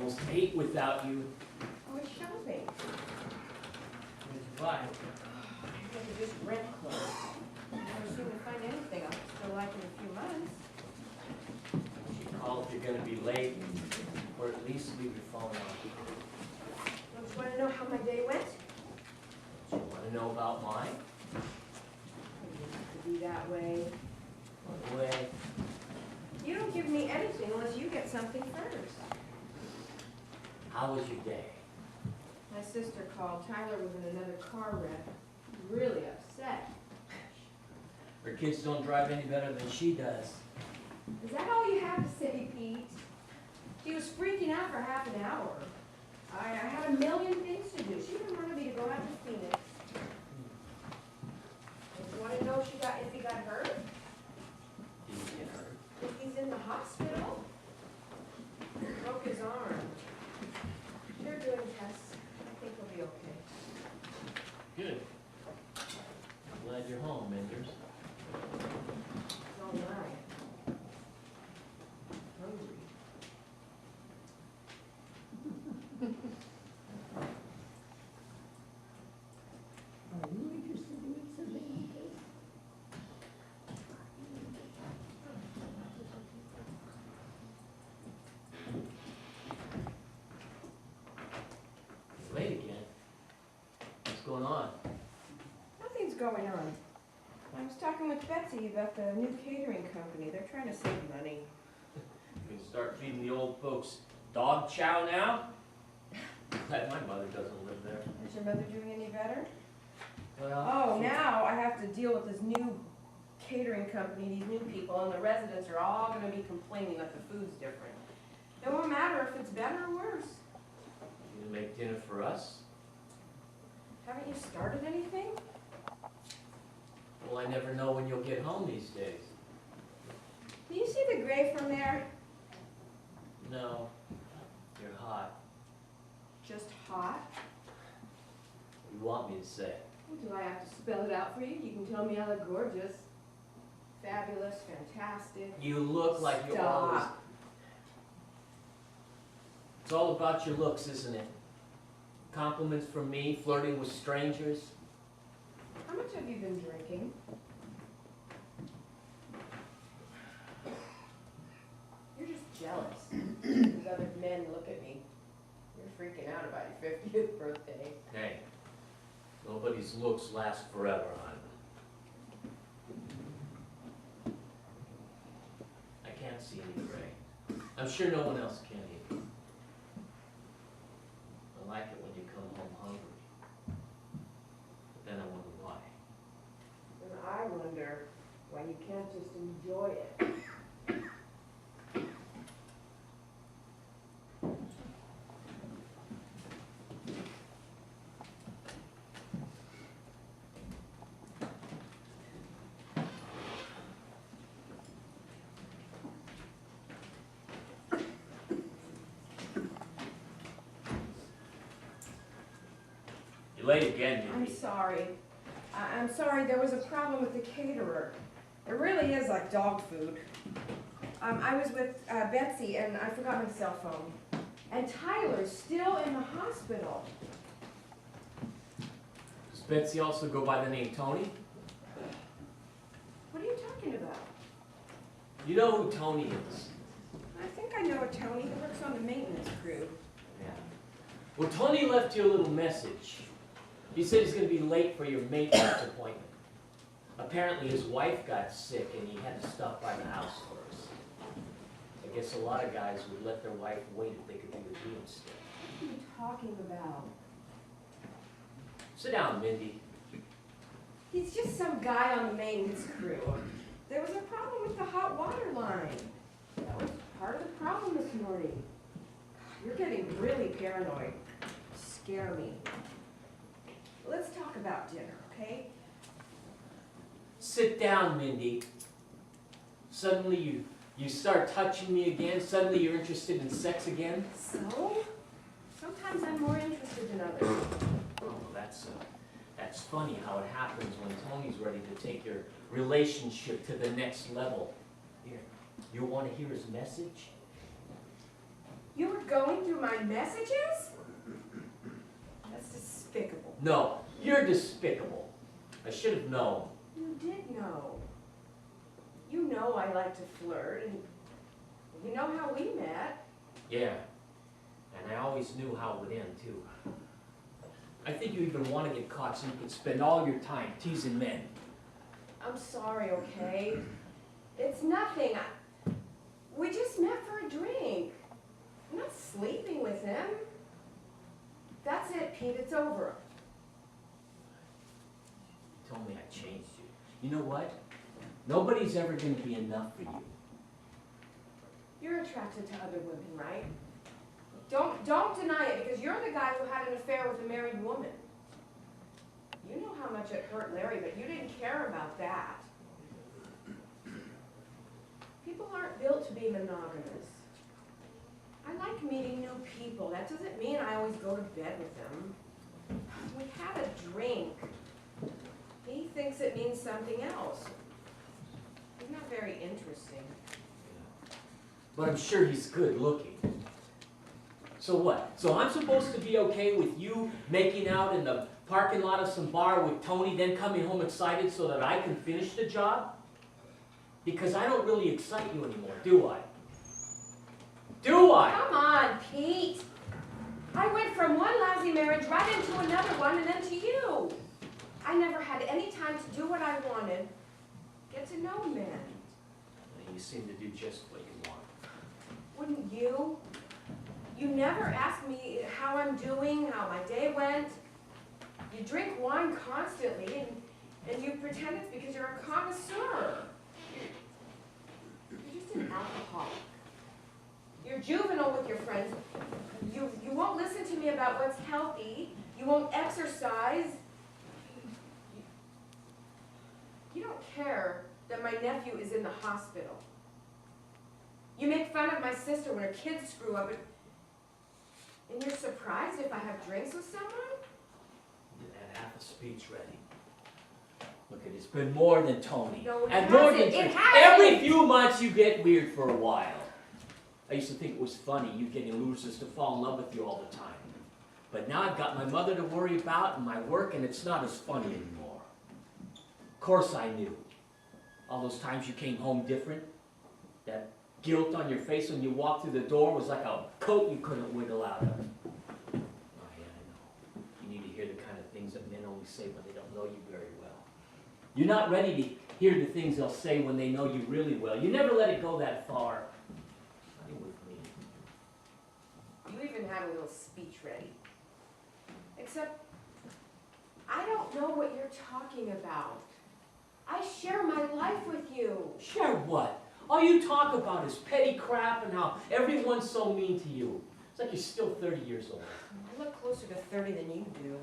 almost 8 without you. I was shopping. What did you buy? I had to just rent clothes. I never seem to find anything I'll still like in a few months. You should call if you're going to be late, or at least leave your phone on. Don't you want to know how my day went? Do you want to know about mine? It used to be that way. By the way, You don't give me anything unless you get something first. how was your day? My sister called. Tyler was in another car wreck. Really upset. Her kids don't drive any better than she does. Is that all you have to say, Pete? She was freaking out for half an hour. I had a million things to do. She didn't want me to go out to Phoenix. You want to know if he got hurt? Did you get hurt? He's in the hospital. Broke his arm. They're doing tests. I think he'll be okay. Good. Glad you're home, Menders. It's all right. Hungry. Are you interested in something like this? You're late again. What's going on? Nothing's going on. I was talking with Betsy about the new catering company. They're trying to save money. You can start feeding the old folks dog chow now? Glad my mother doesn't live there. Is your mother doing any better? Well, Oh, now I have to deal with this new catering company, these new people, and the residents are all gonna be complaining that the food's different. It won't matter if it's better or worse. You gonna make dinner for us? Haven't you started anything? Well, I never know when you'll get home these days. Do you see the gray from there? No, you're hot. Just hot? What do you want me to say? Do I have to spell it out for you? You can tell me I look gorgeous. Fabulous, fantastic. You look like you always... Stop. It's all about your looks, isn't it? Compliments from me, flirting with strangers. How much have you been drinking? You're just jealous. These other men look at me. You're freaking out about your 50th birthday. Hey, nobody's looks last forever, hon. I can't see any gray. I'm sure no one else can either. I like it when you come home hungry. But then I wonder why. And I wonder why you can't just enjoy it. You're late again, I'm Mindy. sorry. I'm sorry, there was a problem with the caterer. It really is like dog food. I was with Betsy and I forgot my cell phone. And Tyler's still in the hospital. Does Betsy also go by the name Tony? What are you talking about? You know who Tony is. I think I know a Tony who works on the maintenance crew. Yeah. Well, Tony left you a little message. He said he's going to be late for your maintenance appointment. Apparently his wife got sick and he had to stop by the house first. I guess a lot of guys would let their wife wait if they could do the deal instead. What are you talking about? Sit down, Mindy. He's just some guy on the maintenance crew. There was a problem with the hot water line. That was part of the problem this morning. You're getting really paranoid. You scare me. Let's talk about dinner, okay? Sit down, Mindy. Suddenly you start touching me again. Suddenly you're interested in sex again. So? Sometimes I'm more interested than others. Oh, that's funny how it happens when Tony's ready to take your relationship to the next level. Here, you want to hear his message? You were going through my messages? That's despicable. No, you're despicable. I should have known. You did know. You know I like to flirt, and you know how we met. Yeah, and I always knew how it would end, too. I think you even want to get caught so you can spend all your time teasing men. I'm sorry, okay? It's nothing. We just met for a drink. I'm not sleeping with him. That's it, Pete. It's over. You told me I changed you. You know what? Nobody's ever going to be enough for you. You're attracted to other women, right? Don't deny it, because you're the guy who had an affair with a married woman. You know how much it hurt Larry, but you didn't care about that. People aren't built to be monogamous. I like meeting new people. That doesn't mean I always go to bed with them. We had a drink. He thinks it means something else. He's not very interesting. But I'm sure he's good looking. So what? So I'm supposed to be okay with you making out in the parking lot of some bar with Tony, then coming home excited so that I can finish the job? Because I don't really excite you anymore, do I? Do I? Come on, Pete. I went from one lousy marriage right into another one and then to you. I never had any time to do what I wanted. Get to know men. You seem to do just what you want. Wouldn't you? You never ask me how I'm doing, how my day went. You drink wine constantly, and you pretend it's because you're a connoisseur. You're just an alcoholic. You're juvenile with your friends. You won't listen to me about what's healthy. You won't exercise. You don't care that my nephew is in the hospital. You make fun of my sister when her kids screw up, and you're surprised if I have drinks with someone? You had half a speech ready. Look, it's been more than Tony. No, it and more hasn't. than It drinks. hasn't. Every few months you get weird for a while. I used to think it was funny, you getting losers to fall in love with you all the time. But now I've got my mother to worry about and my work, and it's not as funny anymore. Of course I knew. All those times you came home different, that guilt on your face when you walked through the door was like a coat you couldn't wiggle out of. Oh yeah, I know. You need to hear the kind of things that men only say when they don't know you very well. You're not ready to hear the things they'll say when they know you really well. You never let it go that far. Not with me. You even had a little speech ready. Except, I don't know what you're talking about. I share my life with you. Share what? All you talk about is petty crap and how everyone's so mean to you. It's like you're still 30 years old. I look closer to 30 than you do.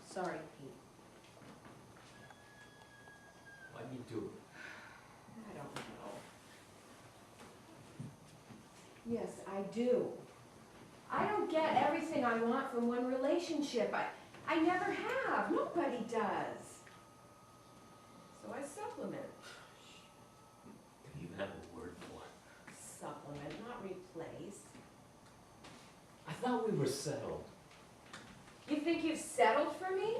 Sorry, Pete. Why'd you do it? I don't know. Yes, I do. I don't get everything I want from one relationship. I never have. Nobody does. So I supplement. Do you even have a word for it? Supplement, not replace. I thought we were settled. You think you've settled for me?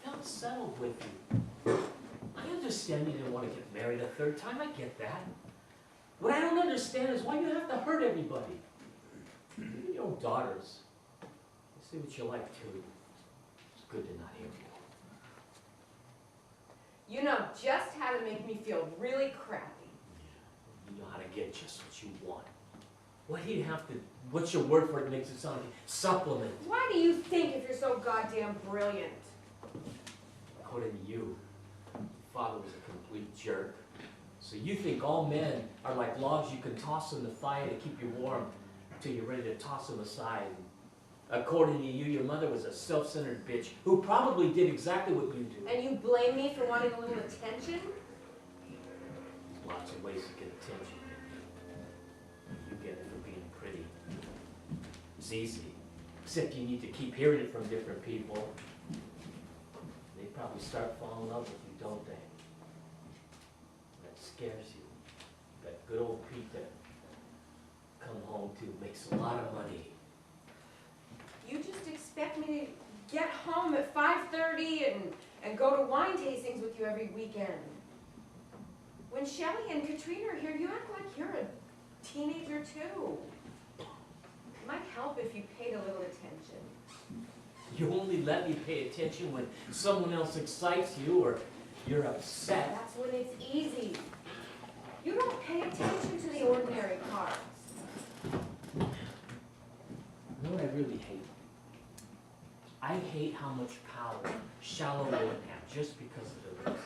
I felt settled with you. I understand you didn't want to get married a third time. I get that. What I don't understand is why you have to hurt everybody. Even your own daughters. I see what you like too. It's good to not hear more. You know just how to make me feel really crappy. You know how to get just what you want. Why do you have to, what's your word for it makes it sound like supplement? Why do you think if you're so goddamn brilliant? According to you, your father was a complete jerk. So you think all men are like logs you can toss in the fire to keep you warm until you're ready to toss them aside. According to you, your mother was a self-centered bitch who probably did exactly what you do. And you blame me for wanting a little attention? There's lots of ways to get attention. You get it for being pretty. It's easy. Except you need to keep hearing it from different people. They probably start falling in love with you, don't they? That scares you. You got good old Pete to come home to, makes a lot of money. You just expect me to get home at 5:30 and go to wine tastings with you every weekend. When Shelley and Katrina are here, you act like you're a teenager too. It might help if you paid a little attention. You only let me pay attention when someone else excites you or you're upset. That's when it's easy. You don't pay attention to the ordinary cards. You know what I really hate? I hate how much power shallow women have just because of their looks.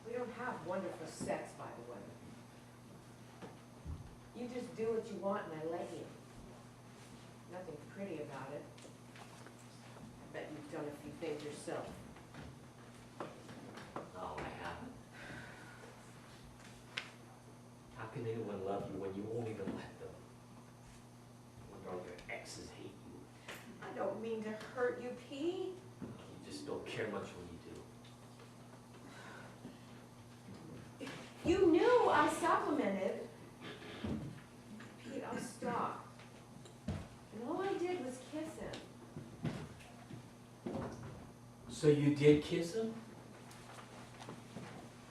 We don't have wonderful sex, by the way. You just do what you want and I let you. Nothing pretty about it. I bet you've done a few things yourself. No, I haven't. How can anyone love you when you won't even let them? Wonder all your exes hate you. I don't mean to hurt you, Pete. You just don't care much when you do. You knew I supplemented. Pete, I'll stop. And all I did was kiss him. So you did kiss him?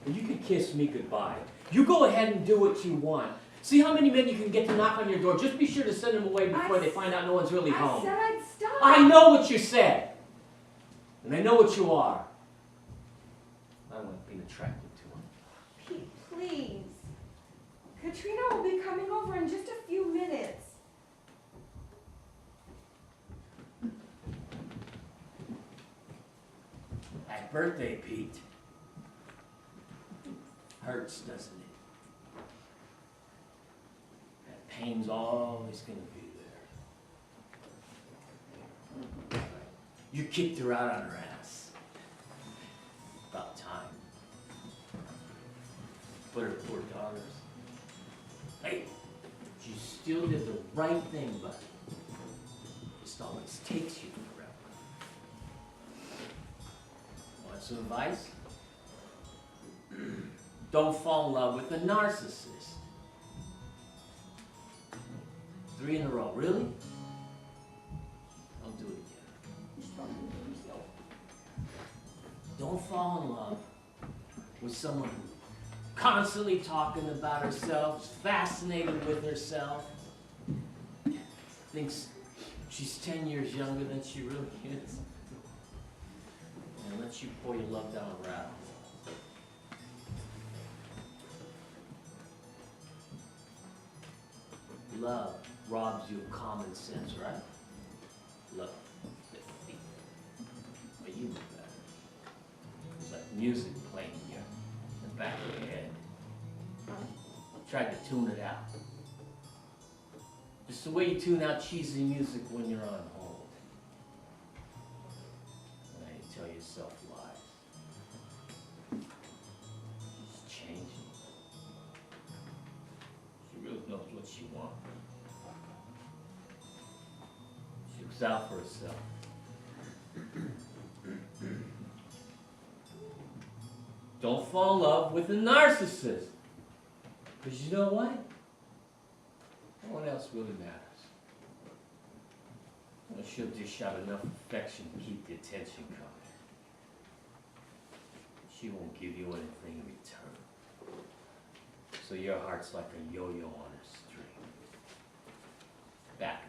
Well, you can kiss me goodbye. You go ahead and do what you want. See how many men you can get to knock on your door. Just be sure to send them away before they find out no one's really I home. said I'd stop. I know what you said. And I know what you are. I like being attracted to him. Pete, please. Katrina will be coming over in just a few minutes. Happy birthday, Pete. Hurts, doesn't it? That pain's always gonna be there. You kicked her out on her ass. About time. But her poor daughters. Hey, you still did the right thing, buddy. Just always takes you forever. Want some advice? Don't fall in love with a narcissist. 3 in a row, really? I'll do it again. He's talking to himself. Don't fall in love with someone who's constantly talking about herself, is fascinated with herself, thinks she's 10 years younger than she really is, and lets you pour your love down a rabbit hole. Love robs you of common sense, right? Love. But you know better. It's like music playing in the back of your head. Tried to tune it out. Just the way you tune out cheesy music when you're on hold. And then you tell yourself lies. She's changing. She really knows what she wants. She looks out for herself. Don't fall in love with a narcissist. Because you know what? No one else really matters. Well, she'll dish out enough affection to keep the attention coming. She won't give you anything in return. So your heart's like a yo-yo on a string. Back